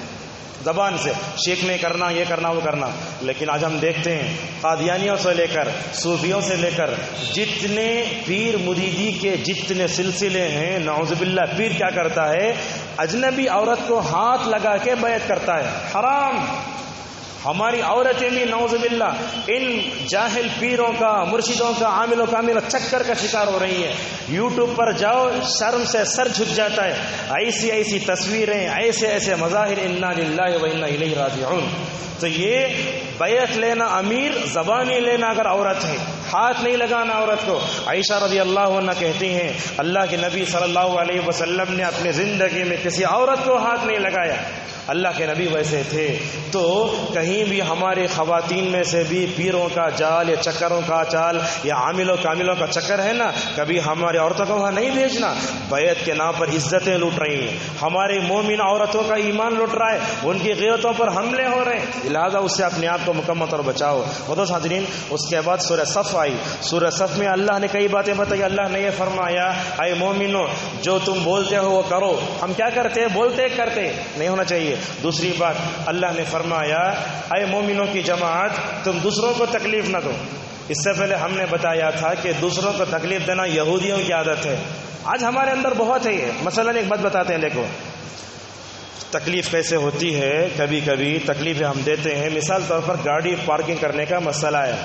زبان سے، شیک نہیں کرنا، یہ کرنا وہ کرنا. لیکن آج ہم دیکھتے ہیں قادیانیوں سے لے کر صوفیوں سے لے کر جتنے پیر مریدی کے جتنے سلسلے ہیں، نعوذ باللہ، پیر کیا کرتا ہے؟ اجنبی عورت کو ہاتھ لگا کے بیعت کرتا ہے. حرام. ہماری عورتیں بھی نعوذ باللہ ان جاہل پیروں کا، مرشدوں کا، عامل و کامل چکر کا شکار ہو رہی ہیں. یوٹیوب پر جاؤ، شرم سے سر جھک جاتا ہے. ایسی ایسی تصویریں، ایسے ایسے مظاہر، انا للہ و انا الیہ راجعون. تو یہ بیعت لینا امیر، زبانی لینا اگر عورت ہے، ہاتھ نہیں لگانا عورت کو. عائشہ رضی اللہ عنہ کہتی ہیں اللہ کے نبی صلی اللہ علیہ وسلم نے اپنی زندگی میں کسی عورت کو ہاتھ نہیں لگایا. اللہ کے نبی ویسے تھے. تو کہیں بھی ہمارے خواتین میں سے بھی پیروں کا جال یا چکروں کا چال یا عاملوں کاملوں کا چکر ہے نا, کبھی ہماری عورتوں کو وہاں نہیں بھیجنا. بیعت کے نام پر عزتیں لوٹ رہی ہیں, ہماری مومن عورتوں کا ایمان لوٹ رہا ہے, ان کی غیرتوں پر حملے ہو رہے ہیں, لہذا اس سے اپنے آپ کو مکمل طور بچاؤ. دوست حاضرین, اس کے بعد سورہ صف آئی. سورہ صف میں اللہ نے کئی باتیں بتائی. اللہ نے یہ فرمایا اے مومنو جو تم بولتے ہو وہ کرو. ہم کیا کرتے ہیں؟ بولتے کرتے نہیں ہونا چاہیے. دوسری بات اللہ نے فرمایا اے مومنوں کی جماعت تم دوسروں کو تکلیف نہ دو. اس سے پہلے ہم نے بتایا تھا کہ دوسروں کو تکلیف دینا یہودیوں کی عادت ہے. آج ہمارے اندر بہت ہے یہ. مثلا ایک بات بتاتے ہیں, دیکھو تکلیف کیسے ہوتی ہے. کبھی کبھی تکلیفیں ہم دیتے ہیں. مثال طور پر گاڑی پارکنگ کرنے کا مسئلہ ہے,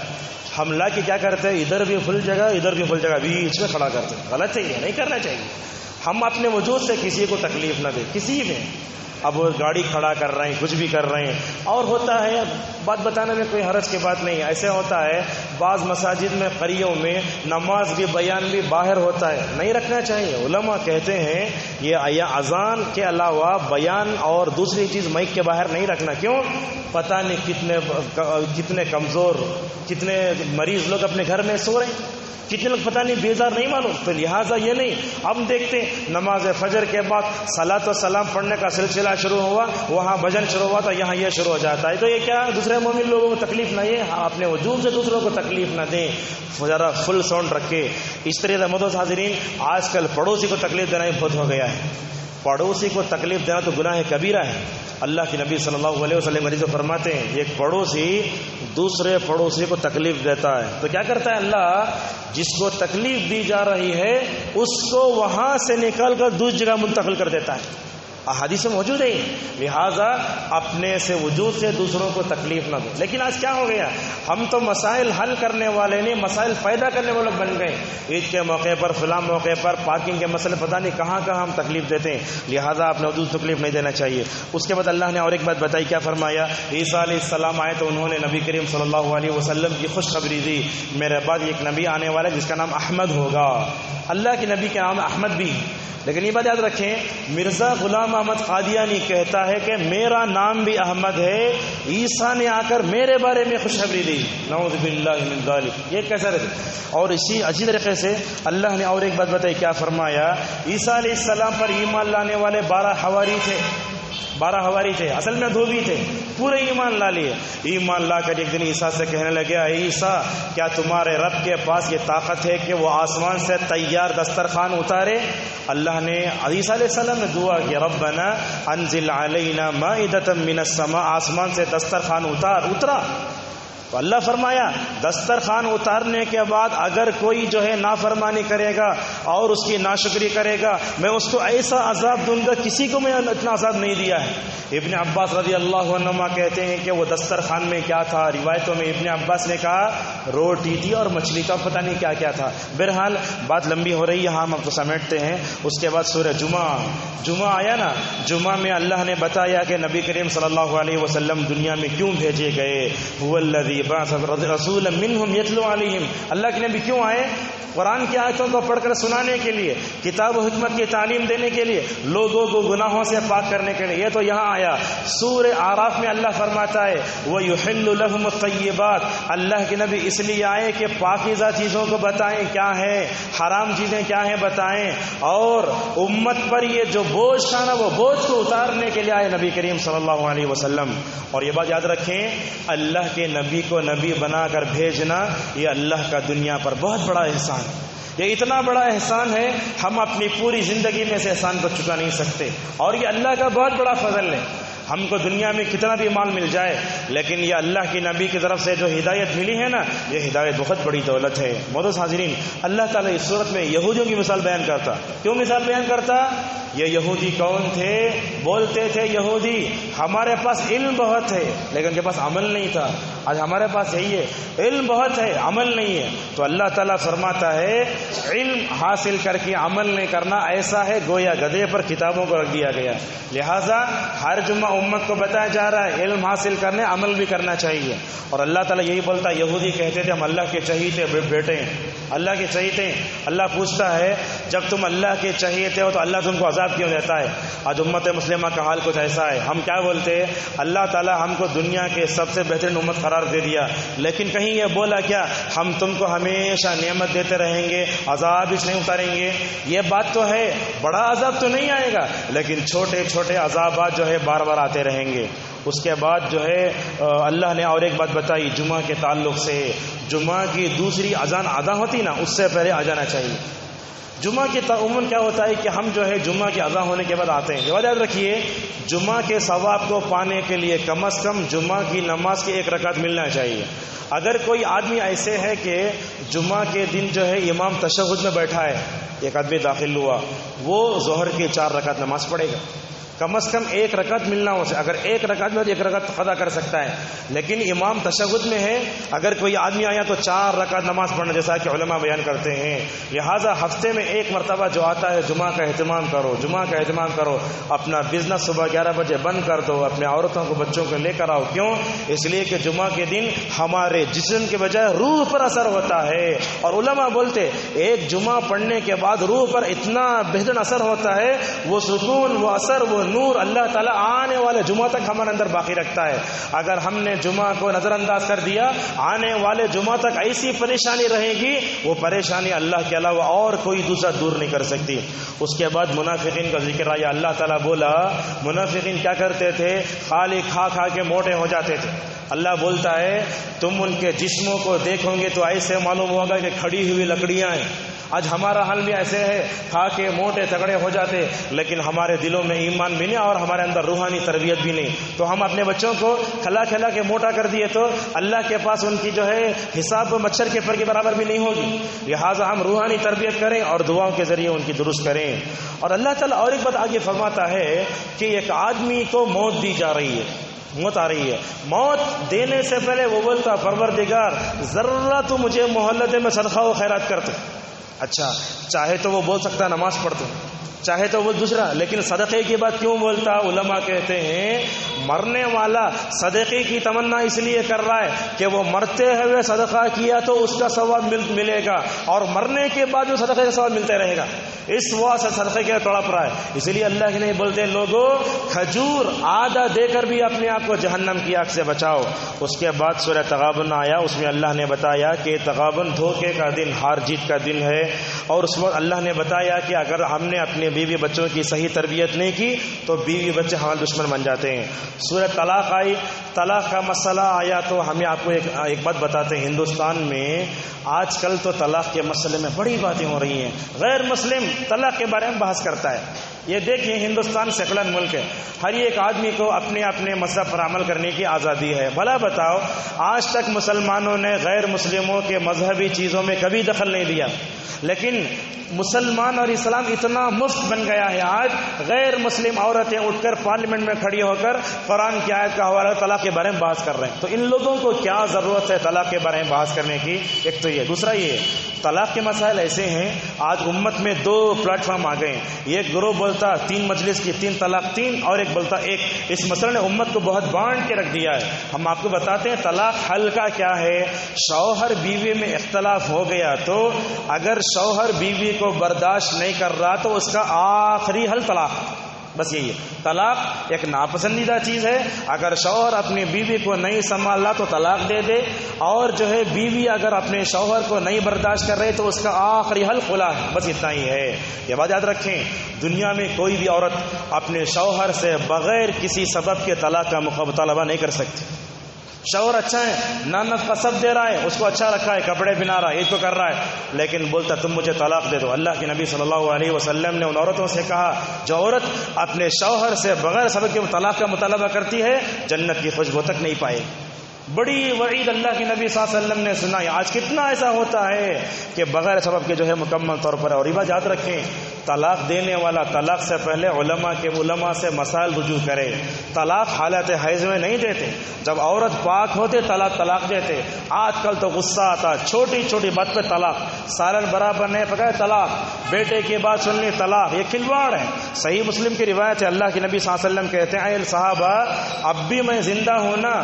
ہم لا کے کیا کرتے ہیں, ادھر بھی فل جگہ ادھر بھی فل جگہ بیچ میں کھڑا کرتے ہیں. غلط ہے, یہ نہیں کرنا چاہیے. ہم اپنے وجود سے کسی کو تکلیف نہ دیں, کسی میں. اب وہ گاڑی کھڑا کر رہے ہیں, کچھ بھی کر رہے ہیں, اور ہوتا ہے بات بتانے میں کوئی حرج کی بات نہیں. ایسے ہوتا ہے بعض مساجد میں قریوں میں نماز بھی بیان بھی باہر ہوتا ہے, نہیں رکھنا چاہیے. علماء کہتے ہیں یہ اذان کے علاوہ بیان اور دوسری چیز مائک کے باہر نہیں رکھنا. کیوں؟ پتہ نہیں کتنے کمزور کتنے مریض لوگ اپنے گھر میں سو رہے ہیں, کتنے لوگ پتہ نہیں بیزار نہیں معلوم. تو لہٰذا یہ نہیں. ہم دیکھتے نماز فجر کے بعد صلاۃ و سلام پڑھنے کا سلسلہ شروع ہوا, وہاں بھجن شروع ہوا تو یہاں یہ شروع ہو جاتا ہے. تو یہ کیا دوسرے مومن لوگوں کو تکلیف نہ, یہ اپنے وجود سے دوسروں کو تکلیف نہ دیں, ذرا فل ساؤنڈ رکھے. اس طریقے سے مدعو حاضرین آج کل پڑوسی کو تکلیف دینا ہی بہت ہو گیا ہے. پڑوسی کو تکلیف دینا تو گناہ کبیرہ ہے. اللہ کے نبی صلی اللہ علیہ وسلم حدیث میں فرماتے ہیں ایک پڑوسی دوسرے پڑوسی کو تکلیف دیتا ہے تو کیا کرتا ہے اللہ, جس کو تکلیف دی جا رہی ہے اس کو وہاں سے نکال کر دوسری جگہ منتقل کر دیتا ہے. احادیث میں موجود ہے. لہٰذا اپنے سے وجود سے دوسروں کو تکلیف نہ دو. لیکن آج کیا ہو گیا, ہم تو مسائل حل کرنے والے نہیں, مسائل پیدا کرنے والے بن گئے. عید کے موقع پر فلاں موقع پر پارکنگ کے مسئلے پتہ نہیں کہاں کہاں ہم تکلیف دیتے ہیں. لہٰذا اپنے وجود تکلیف نہیں دینا چاہیے. اس کے بعد اللہ نے اور ایک بات بتائی, کیا فرمایا, عیسیٰ علیہ السلام آئے تو انہوں نے نبی کریم صلی اللہ علیہ وسلم کی خوشخبری دی, میرے بعد ایک نبی آنے والا ہے جس کا نام احمد ہوگا. اللہ کے نبی کے نام احمد بھی, لیکن یہ بات یاد رکھیں مرزا غلام احمد قادیانی کہتا ہے کہ میرا نام بھی احمد ہے, عیسیٰ نے آ کر میرے بارے میں خوشخبری دی. نعوذ باللہ من ذلک, یہ کیسا رہے. اور اسی طریقے سے اللہ نے اور ایک بات بتائی, کیا فرمایا, عیسیٰ علیہ السلام پر ایمان لانے والے 12 حواری تھے. 12 حواری تھے, اصل میں 2 بھی تھے, پورے ایمان لا لیے. ایمان لا کر ایک دن عیسیٰ سے کہنے لگے, عیسیٰ کیا تمہارے رب کے پاس یہ طاقت ہے کہ وہ آسمان سے تیار دسترخوان اتارے؟ اللہ نے عیسیٰ علیہ السلام نے دعا کی, ربنا انزل علینا مائدۃ من السماء, آسمان سے دسترخوان اترا. تو اللہ فرمایا دسترخوان اتارنے کے بعد اگر کوئی جو ہے نافرمانی کرے گا اور اس کی ناشکری کرے گا میں اس کو ایسا عذاب دوں گا کسی کو میں اتنا عذاب نہیں دیا ہے. ابن عباس رضی اللہ عنہما کہتے ہیں کہ وہ دسترخوان میں کیا تھا, روایتوں میں ابن عباس نے کہا روٹی تھی اور مچھلی تھا, پتہ نہیں کیا کیا تھا. بہرحال بات لمبی ہو رہی ہے, ہم اب تو سمیٹتے ہیں. اس کے بعد سورہ جمعہ آیا نا, جمعہ میں اللہ نے بتایا کہ نبی کریم صلی اللہ علیہ وسلم دنیا میں کیوں بھیجے گئے. هو الذی بعث رسولا منهم يتلو علیہم, اللہ کے نبی کیوں آئے؟ قرآن کی آیتوں کو پڑھ کر سنانے کے لیے, کتاب و حکمت کی تعلیم دینے کے لیے, لوگوں کو گناہوں سے پاک کرنے کے لیے. یہ تو یہاں آیا. سورہ اعراف میں اللہ فرماتا ہے وَيُحِلُّ لَهُمُ الطَّيِّبَاتِ, اللہ کے نبی اس لیے آئے کہ پاکیزہ چیزوں کو بتائیں کیا ہے, حرام چیزیں کیا ہیں بتائیں, اور امت پر یہ جو بوجھ تھا نا وہ بوجھ کو اتارنے کے لیے آئے نبی کریم صلی اللہ علیہ وسلم. اور یہ بات یاد رکھیں, اللہ کے نبی کو نبی بنا کر بھیجنا یہ اللہ کا دنیا پر بہت بڑا احسان. یہ اتنا بڑا احسان ہے ہم اپنی پوری زندگی میں سے احسان کو چکا نہیں سکتے, اور یہ اللہ کا بہت بڑا فضل ہے. ہم کو دنیا میں کتنا بھی مال مل جائے لیکن یہ اللہ کی نبی کی طرف سے جو ہدایت ملی ہے نا, یہ ہدایت بہت بڑی دولت ہے. معزز حاضرین, اللہ تعالیٰ اس صورت میں یہودیوں کی مثال بیان کرتا. کیوں مثال بیان کرتا؟ یہ یہودی کون تھے؟ بولتے تھے یہودی ہمارے پاس علم بہت ہے لیکن ان کے پاس عمل نہیں تھا. آج ہمارے پاس یہی ہے, علم بہت ہے عمل نہیں ہے. تو اللہ تعالیٰ فرماتا ہے علم حاصل کر کے عمل نہیں کرنا ایسا ہے گویا گدھے پر کتابوں کو رکھ دیا گیا. لہٰذا ہر جمعہ امت کو بتایا جا رہا ہے علم حاصل کرنے عمل بھی کرنا چاہیے. اور اللہ تعالیٰ یہی بولتا ہے, یہودی کہتے تھے ہم اللہ کے چہیتے بیٹے ہیں, اللہ کے چہیتے ہیں. اللہ پوچھتا ہے جب تم اللہ کے چہیتے ہو تو اللہ تم کو عذاب کیوں دیتا ہے؟ آج امت مسلمہ کا حال کچھ ایسا ہے. ہم کیا بولتے ہیں؟ اللہ تعالیٰ ہم کو دنیا کے سب سے بہترین امت قرار دے دیا، لیکن کہیں یہ بولا کیا ہم تم کو ہمیشہ نعمت دیتے رہیں گے، عذاب اس نہیں اتاریں گے؟ یہ بات تو ہے، بڑا عذاب تو نہیں آئے گا، لیکن چھوٹے چھوٹے عذابات جو ہے بار بار آتے رہیں گے. اس کے بعد جو ہے اللہ نے اور ایک بات بتائی جمعہ کے تعلق سے. جمعہ کی دوسری اذان ادا ہوتی نا، اس سے پہلے آ جانا چاہیے. جمعہ کی عموماً کیا ہوتا ہے کہ ہم جو ہے جمعہ کی اذان ہونے کے بعد آتے ہیں. یاد رکھیے جمعہ کے ثواب کو پانے کے لیے کم از کم جمعہ کی نماز کی 1 رکعت ملنا چاہیے. اگر کوئی آدمی ایسے ہے کہ جمعہ کے دن جو ہے امام تشہد میں بیٹھا ہے، ایک آدمی داخل ہوا، وہ ظہر کی 4 رکعت نماز پڑھے گا. کم از کم 1 رکعت ملنا ہو سے، اگر 1 رکعت میں 1 رکعت قضا کر سکتا ہے. لیکن امام تشہد میں ہے، اگر کوئی آدمی آیا تو 4 رکعت نماز پڑھنا، جیسا کہ علماء بیان کرتے ہیں. لہٰذا ہفتے میں 1 مرتبہ جو آتا ہے جمعہ کا اہتمام کرو، جمعہ کا اہتمام کرو. اپنا بزنس صبح 11 بجے بند کر دو، اپنے عورتوں کو بچوں کو لے کر آؤ. کیوں؟ اس لیے کہ جمعہ کے دن ہمارے جسم کے بجائے روح پر اثر ہوتا ہے. اور علماء بولتے ایک جمعہ پڑھنے کے بعد روح پر اتنا بہترین اثر ہوتا ہے، وہ سکون، وہ اثر، وہ نور اللہ تعالیٰ آنے والے جمعہ تک ہمارے اندر باقی رکھتا ہے. اگر ہم نے جمعہ کو نظر انداز کر دیا، آنے والے جمعہ تک ایسی پریشانی رہے گی، وہ پریشانی اللہ کے علاوہ اور کوئی دوسرا دور نہیں کر سکتی. اس کے بعد منافقین کا ذکر آیا. اللہ تعالیٰ بولا منافقین کیا کرتے تھے؟ خالی کھا کھا کے موٹے ہو جاتے تھے. اللہ بولتا ہے تم ان کے جسموں کو دیکھو گے تو ایسے معلوم ہوگا کہ کھڑی ہوئی لکڑیاں ہیں. آج ہمارا حال بھی ایسے ہے، کھا کے موٹے تگڑے ہو جاتے، لیکن ہمارے دلوں میں ایمان بھی نہیں اور ہمارے اندر روحانی تربیت بھی نہیں. تو ہم اپنے بچوں کو کھلا کھلا کے موٹا کر دیے تو اللہ کے پاس ان کی جو ہے حساب مچھر کے پر کے برابر بھی نہیں ہوگی. لہٰذا ہم روحانی تربیت کریں اور دعاؤں کے ذریعے ان کی درست کریں. اور اللہ تعالیٰ اور ایک بات آگے فرماتا ہے کہ ایک آدمی کو موت دی جا رہی ہے، موت آ رہی ہے. موت دینے سے پہلے وہ بولتا پروردگار ذرا تو مجھے مہلت میں صدقہ و خیرات کرتے. اچھا چاہے تو وہ بول سکتا نماز پڑھتے، چاہے تو وہ دوسرا، لیکن صدقے کی بات کیوں بولتا؟ علماء کہتے ہیں مرنے والا صدقے کی تمنا اس لیے کر رہا ہے کہ وہ مرتے ہوئے صدقہ کیا تو اس کا ثواب ملے گا، اور مرنے کے بعد وہ صدقے کا ثواب ملتے رہے گا. اس واسطے صدقے کے تڑپ رہا ہے. اس لیے اللہ کے نہیں بولتے لوگوں کھجور آدھا دے کر بھی اپنے آپ کو جہنم کی آگ سے بچاؤ. اس کے بعد سورہ تغابن آیا، اس میں اللہ نے بتایا کہ تغابن دھوکے کا دن، ہار جیت کا دن ہے. اور اس وقت اللہ نے بتایا کہ اگر ہم نے اپنے بیوی بچوں کی صحیح تربیت نہیں کی تو بیوی بچے ہمارے دشمن بن جاتے ہیں. سورہ طلاق آئی، طلاق کا مسئلہ آیا تو ہمیں آپ کو ایک بات بتاتے ہیں. ہندوستان میں آج کل تو طلاق کے مسئلے میں بڑی باتیں ہو رہی ہیں. غیر مسلم طلاق کے بارے میں بحث کرتا ہے. یہ دیکھیں ہندوستان سیکولر ملک ہے، ہر ایک آدمی کو اپنے اپنے مذہب پر عمل کرنے کی آزادی ہے. بھلا بتاؤ آج تک مسلمانوں نے غیر مسلموں کے مذہبی چیزوں میں کبھی دخل نہیں دیا، لیکن مسلمان اور اسلام اتنا مفت بن گیا ہے. آج غیر مسلم عورتیں اٹھ کر پارلیمنٹ میں کھڑی ہو کر قرآن کی آیت کا حوالہ طلاق کے بارے میں بحث کر رہے ہیں. تو ان لوگوں کو کیا ضرورت ہے طلاق کے بارے میں بحث کرنے کی؟ ایک تو یہ، دوسرا یہ طلاق کے مسائل ایسے ہیں آج امت میں 2 پلیٹ فارم آ گئے ہیں. ایک گروہ بولتا 3 مجلس کی 3 طلاق 3، اور ایک بولتا 1. اس مسئلے نے امت کو بہت بانٹ کے رکھ دیا ہے. ہم آپ کو بتاتے ہیں طلاق حل کا کیا ہے. شوہر بیوی میں اختلاف ہو گیا تو اگر شوہر بیوی کو برداشت نہیں کر رہا تو اس کا آخری حل طلاق. بس یہی ہے. طلاق ایک ناپسندیدہ چیز ہے. اگر شوہر اپنی بیوی کو نہیں سنبھال رہا تو طلاق دے دے، اور جو ہے بیوی اگر اپنے شوہر کو نہیں برداشت کر رہے تو اس کا آخری حل خلا ہے. بس اتنا ہی ہے. یہ بات یاد رکھیں، دنیا میں کوئی بھی عورت اپنے شوہر سے بغیر کسی سبب کے طلاق کا مطالبہ نہیں کر سکتی. شوہر اچھا ہے، نانت کا سب دے رہا ہے، اس کو اچھا رکھا ہے، کپڑے پہنا رہا ہے، یہ تو کر رہا ہے، لیکن بولتا تم مجھے طلاق دے دو. اللہ کے نبی صلی اللہ علیہ وسلم نے ان عورتوں سے کہا جو عورت اپنے شوہر سے بغیر سبب کے طلاق کا مطالبہ کرتی ہے جنت کی خوشبو تک نہیں پائے. بڑی وعید اللہ کے نبی صلی اللہ علیہ وسلم نے سنائی. آج کتنا ایسا ہوتا ہے کہ بغیر سبب کے جو ہے مکمل طور پر. اور یہ بات یاد رکھیں، طلاق دینے والا طلاق سے پہلے علماء سے مسائل رجوع کرے. طلاق حالت حیض میں نہیں دیتے. جب عورت پاک ہوتے طلاق دیتے. آج کل تو غصہ آتا، چھوٹی چھوٹی بات پہ طلاق. سالن برابر نہیں پکائے طلاق، بیٹے کی بات سن لی طلاق، یہ کھلواڑ ہے۔ صحیح مسلم کی روایت ہے، اللہ کے نبی صلی اللہ علیہ وسلم کہتے ہیں اے صحابہ اب بھی میں زندہ ہوں نا،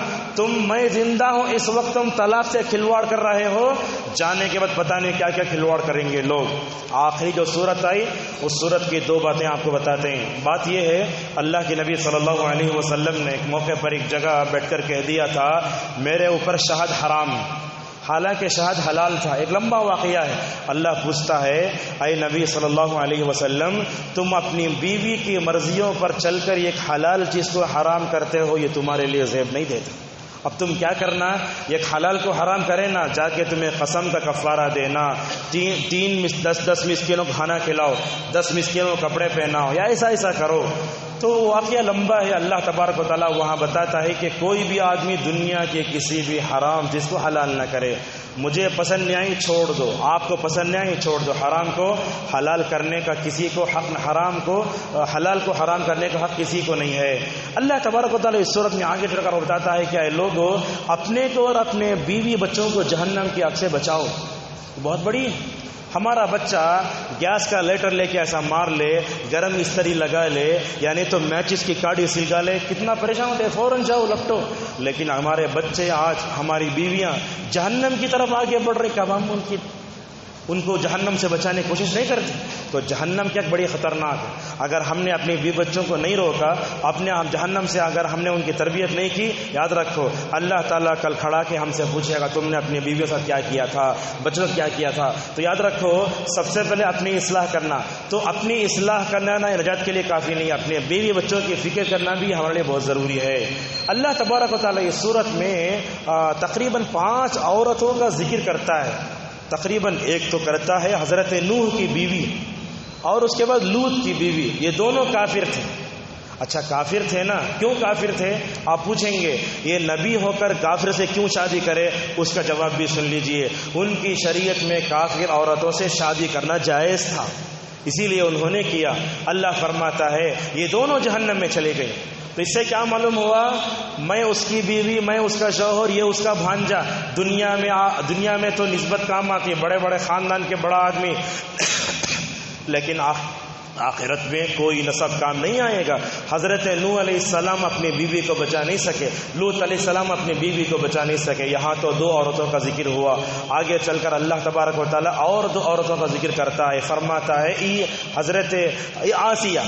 میں زندہ ہوں اس وقت تم طلاق سے کھلواڑ کر رہے ہو، جانے کے بعد پتہ نہیں کیا کیا کھلواڑ کریں گے لوگ۔ آخری جو صورت آئی اس صورت کی دو باتیں آپ کو بتاتے ہیں۔ بات یہ ہے اللہ کے نبی صلی اللہ علیہ وسلم نے ایک موقع پر ایک جگہ بیٹھ کر کہہ دیا تھا میرے اوپر شہد حرام، حالانکہ شہد حلال تھا۔ ایک لمبا واقعہ ہے۔ اللہ پوچھتا ہے اے نبی صلی اللہ علیہ وسلم تم اپنی بیوی کی مرضیوں پر چل کر ایک حلال چیز کو حرام کرتے ہو، یہ تمہارے لیے زیب نہیں دیتا۔ اب تم کیا کرنا، ایک حلال کو حرام کرے نا، جا کے تمہیں قسم کا کفارہ دینا، 10 مسکینوں کو کھانا کھلاؤ، 10 مسکینوں کو کپڑے پہناؤ، یا ایسا کرو۔ تو واقعہ لمبا ہے۔ اللہ تبارک و تعالیٰ وہاں بتاتا ہے کہ کوئی بھی آدمی دنیا کے کسی بھی حرام جس کو حلال نہ کرے۔ مجھے پسند نہیں آئی چھوڑ دو، آپ کو پسند نہیں آئی چھوڑ دو۔ حرام کو حلال کرنے کا کسی کو حق، حلال کو حرام کرنے کا حق کسی کو نہیں ہے۔ اللہ تبارک و تعالیٰ اس صورت میں آگے چل کر بتاتا ہے کہ اے لوگو اپنے کو اور اپنے بیوی بچوں کو جہنم کی آگ سے بچاؤ۔ بہت بڑی ہمارا بچہ گیس کا لیٹر لے کے ایسا مار لے، گرم استری لگا لے، یعنی تو میچز کی کاڑی سلگا لے، کتنا پریشان ہوتے، فوراً جاؤ لپٹو۔ لیکن ہمارے بچے آج، ہماری بیویاں جہنم کی طرف آگے بڑھ رہے، کب ہم ان کو جہنم سے بچانے کی کوشش نہیں کرتے؟ تو جہنم کیا بڑی خطرناک ہے۔ اگر ہم نے اپنی بیوی بچوں کو نہیں روکا، اپنے جہنم سے اگر ہم نے ان کی تربیت نہیں کی، یاد رکھو اللہ تعالیٰ کل کھڑا کے ہم سے پوچھے گا تم نے اپنی بیوی کے ساتھ کیا کیا تھا، بچوں سے کیا کیا تھا۔ تو یاد رکھو سب سے پہلے اپنی اصلاح کرنا، تو اپنی اصلاح کرنا نا نجات کے لیے کافی نہیں، اپنے بیوی بچوں کی فکر کرنا بھی ہمارے لیے بہت ضروری ہے۔ اللہ تبارک و تعالیٰ اس صورت میں تقریباً 5 عورتوں کا ذکر کرتا ہے۔ تقریباً ایک تو کرتا ہے حضرت نوح کی بیوی، اور اس کے بعد لوط کی بیوی، یہ دونوں کافر تھے۔ اچھا کافر تھے نا، کیوں کافر تھے؟ آپ پوچھیں گے یہ نبی ہو کر کافر سے کیوں شادی کرے، اس کا جواب بھی سن لیجئے۔ ان کی شریعت میں کافر عورتوں سے شادی کرنا جائز تھا، اسی لیے انہوں نے کیا۔ اللہ فرماتا ہے یہ دونوں جہنم میں چلے گئے۔ تو اس سے کیا معلوم ہوا، میں اس کی بیوی، میں اس کا شوہر، یہ اس کا بھانجا، دنیا میں تو نسبت کام آتی ہے، بڑے بڑے خاندان کے بڑا آدمی، لیکن آخرت میں کوئی نسب کام نہیں آئے گا۔ حضرت نوح علیہ السلام اپنی بیوی کو بچا نہیں سکے، لوط علیہ السلام اپنی بیوی کو بچا نہیں سکے۔ یہاں تو 2 عورتوں کا ذکر ہوا، آگے چل کر اللہ تبارک و تعالیٰ اور 2 عورتوں کا ذکر کرتا ہے، فرماتا ہے حضرت آسیہ،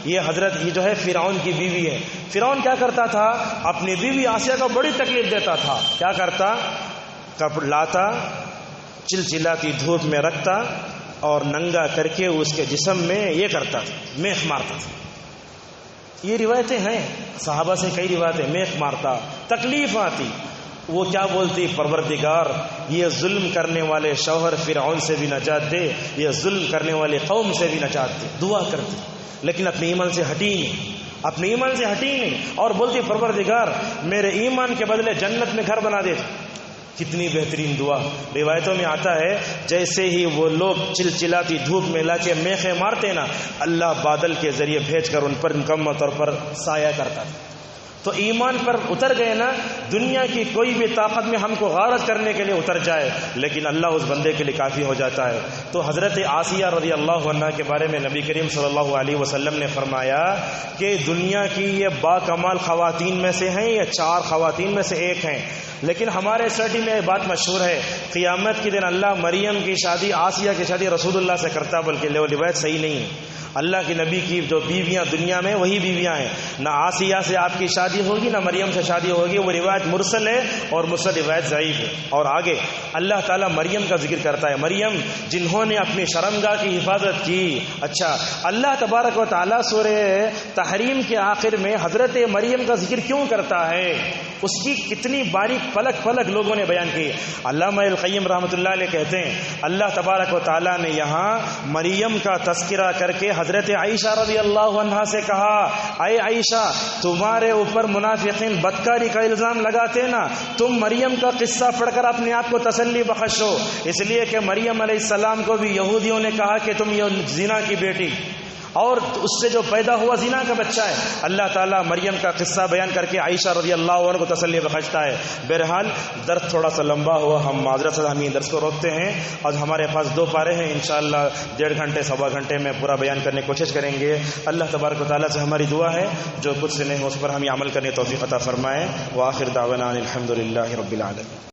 یہ جو ہے فرعون کی بیوی ہے۔ فرعون کیا کرتا تھا، اپنی بیوی آسیہ کو بڑی تکلیف دیتا تھا۔ کیا کرتا، کپڑا لاتا، چلچلاتی دھوپ میں رکھتا اور ننگا کر کے اس کے جسم میں یہ کرتا تھا، میخ مارتا تھا۔ یہ روایتیں ہیں صحابہ سے، کئی روایتیں، میخ مارتا، تکلیف آتی۔ وہ کیا بولتی، پروردگار یہ ظلم کرنے والے شوہر فرعون سے بھی نجات دے، یہ ظلم کرنے والے قوم سے بھی نجات دے، دعا کرتی، لیکن اپنے ایمان سے ہٹی نہیں، اور بولتی پروردگار میرے ایمان کے بدلے جنت میں گھر بنا دے۔ کتنی بہترین دعا۔ روایتوں میں آتا ہے جیسے ہی وہ لوگ چلچلاتی دھوپ میں لا کے میخیں مارتے نا، اللہ بادل کے ذریعے بھیج کر ان پر مکمل طور پر سایہ کرتا تھا۔ تو ایمان پر اتر گئے نا، دنیا کی کوئی بھی طاقت میں ہم کو غارت کرنے کے لیے اتر جائے، لیکن اللہ اس بندے کے لیے کافی ہو جاتا ہے۔ تو حضرت آسیہ رضی اللہ عنہا کے بارے میں نبی کریم صلی اللہ علیہ وسلم نے فرمایا کہ دنیا کی یہ با کمال خواتین میں سے ہیں، یا 4 خواتین میں سے ایک ہیں، لیکن ہمارے سٹی میں یہ بات مشہور ہے، قیامت کے دن اللہ مریم کی شادی، آسیہ کی شادی رسول اللہ سے کرتا، بلکہ وہ روایت صحیح نہیں ہے۔ اللہ کے نبی کی جو بیویاں دنیا میں وہی بیویاں ہیں، نہ آسیہ سے آپ کی شادی ہوگی نہ مریم سے شادی ہوگی، وہ روایت مرسل ہے اور مرسل روایت ضعیف ہے۔ اور آگے اللہ تعالیٰ مریم کا ذکر کرتا ہے، مریم جنہوں نے اپنی شرمگاہ کی حفاظت کی۔ اچھا اللہ تبارک و تعالیٰ سورہ تحریم کے آخر میں حضرت مریم کا ذکر کیوں کرتا ہے، اس کی کتنی باریک پلک پلک لوگوں نے بیان کی۔ علامہ القیم رحمۃ اللہ علیہ کہتے ہیں اللہ تبارک و تعالیٰ نے یہاں مریم کا تذکرہ کر کے حضرت عائشہ رضی اللہ عنہا سے کہا، اے عائشہ تمہارے اوپر منافقین بدکاری کا الزام لگاتے نا، تم مریم کا قصہ پڑھ کر اپنے آپ کو تسلی بخشو، اس لیے کہ مریم علیہ السلام کو بھی یہودیوں نے کہا کہ تم یہ زنا کی بیٹی، اور اس سے جو پیدا ہوا زنا کا بچہ ہے. اللہ تعالیٰ مریم کا قصہ بیان کر کے عائشہ رضی اللہ عنہ کو تسلی بخشتا ہے. بہرحال درس تھوڑا سا لمبا ہوا, ہم معذرت سے ہم یہ درس کو روکتے ہیں. اور ہمارے پاس 2 پارے ہیں, انشاءاللہ 1.5 گھنٹے سوا گھنٹے میں پورا بیان کرنے کی کوشش کریں گے. اللہ تبارک و تعالیٰ سے ہماری دعا ہے جو کچھ سے نہیں ہو اس پر ہم عمل کرنے توفیق عطا فرمائے. وآخر دعوانا الحمدللہ رب العالمین.